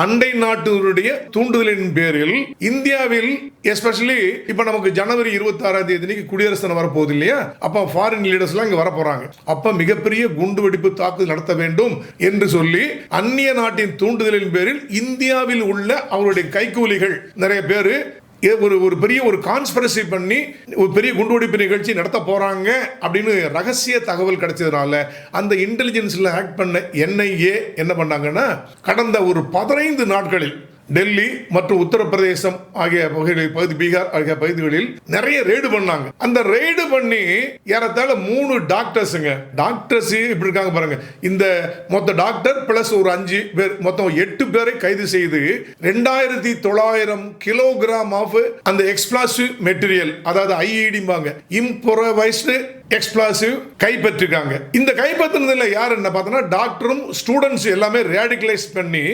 அண்டை நாட்டினுடைய தூண்டுதலின் பேரில் இந்தியாவில் எஸ்பெஷலி இப்ப நமக்கு ஜனவரி 26 குடியரசு தினம் வரப்போகுது இல்லையா, அப்ப ஃபாரின் லீடர்ஸ் எல்லாம் இங்க வர போறாங்க. அப்ப மிகப்பெரிய குண்டுவெடிப்பு தாக்குதல் நடத்த வேண்டும் என்று சொல்லி அந்நிய நாட்டின் தூண்டுதலின் பேரில் இந்தியாவில் உள்ள அவருடைய கைக்கூலிகள் நிறைய பேர் ஒரு பெரிய ஒரு கான்ஸ்பிரசி பண்ணி ஒரு பெரிய குண்டுவெடிப்பு நிகழ்ச்சி நடத்த போறாங்க அப்படின்னு ரகசிய தகவல் கிடைச்சதுனால அந்த இன்டெலிஜென்ஸ்ல ஆக்ட் பண்ண NIA என்ன பண்ணாங்கன்னா கடந்த ஒரு 15 நாட்களில் டெல்லி மற்றும் உத்தரப்பிரதேசம் ஆகிய பகுதி, பீகார் ஆகிய பகுதிகளில் நிறைய ரெய்டு பண்ணாங்க. அந்த ரெய்டு பண்ணி ஏறத்தாழ 3 டாக்டர்ஸ் இப்படி இருக்காங்க பாருங்க. இந்த மொத்த டாக்டர் பிளஸ் ஒரு 5 பேர், மொத்தம் 8 பேரை கைது செய்து 2900 கிலோகிராம் ஆஃப் அந்த எக்ஸ்ப்ளாசிவ் மெட்டீரியல், அதாவது IED இம்ப்ரோவைஸ்டு எக்ஸ்ப்ளாசிவ் கைப்பற்றிருக்காங்க. இந்த கைப்பற்றினதுல யார் என்ன பார்த்தோன்னா டாக்டரும் ஸ்டூடெண்ட்ஸ் எல்லாமே ரேடிகலைஸ் பண்ணி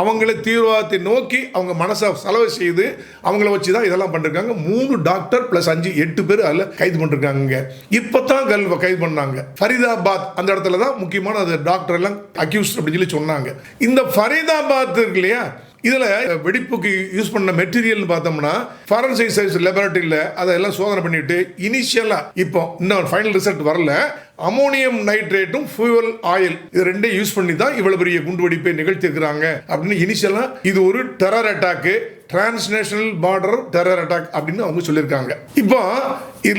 அவங்களை தீவிரவாதத்தை நோக்கி அவங்க மனசை செலவு செய்து அவங்கள வச்சு தான் இதெல்லாம் பண்ணிருக்காங்க. 3 டாக்டர் பிளஸ் 5 8 பேர் அதில் கைது பண்ணிருக்காங்க. இப்பதான் கைது பண்ணாங்க. ஃபரிதாபாத் அந்த இடத்துல தான் முக்கியமான டாக்டர் எல்லாம் அக்யூஸ் அப்படின்னு சொல்லி சொன்னாங்க. இந்த ஃபரிதாபாத் இருக்கு இல்லையா, இதுல வெடிப்புக்கு யூஸ் பண்ண மெட்டீரியல் பார்த்தோம்னா ஃபாரன்சிக் சயின்ஸ் லேபரட்டரியில் அதெல்லாம் சோதனை பண்ணிட்டு இனிஷியலா இப்போ இன்னும் ஃபைனல் ரிசல்ட் வரல, அமோனியம் நைட்ரேட்டும் ஃபியூவல் ஆயில் இது ரெண்டே யூஸ் பண்ணி தான் இவ்வளவு பெரிய குண்டுவெடிப்பை நிகழ்த்திருக்கிறாங்க அப்படின்னு இனிஷியலா இது ஒரு terror attack, transnational border terror attack அப்படின்னு அவங்க சொல்லியிருக்காங்க. இப்போ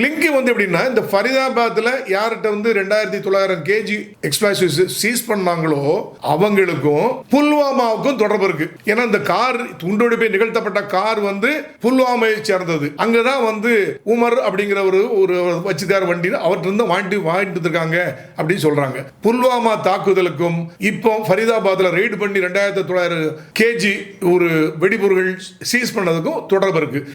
லிங்க் எப்படின்னா இந்த ஃபரிதாபாத்ல யார்கிட்ட 2900 kg எக்ஸ்ப்ளாசிவ்ஸ் சீஸ் பண்ணாங்களோ அவங்களுக்கும் புல்வாமாவுக்கும் தொடர்பு இருக்கு. ஏன்னா இந்த கார் குண்டுவெடிப்பை நிகழ்த்தப்பட்ட கார் புல்வாமையை சேர்ந்தது. அங்கதான் உமர் அப்படிங்கிற ஒரு வச்சுக்கார வண்டி அவர்கிட்ட இருந்து வாங்கிட்டு இருக்காங்க அப்படின்னு சொல்றாங்க. புல்வாமா தாக்குதலுக்கும் இப்போ ஃபரிதாபாத்ல ரெய்டு பண்ணி 2900 kg ஒரு வெடிபொருட்கள் சீஸ் பண்ணதுக்கும் தொடர்பு இருக்கு.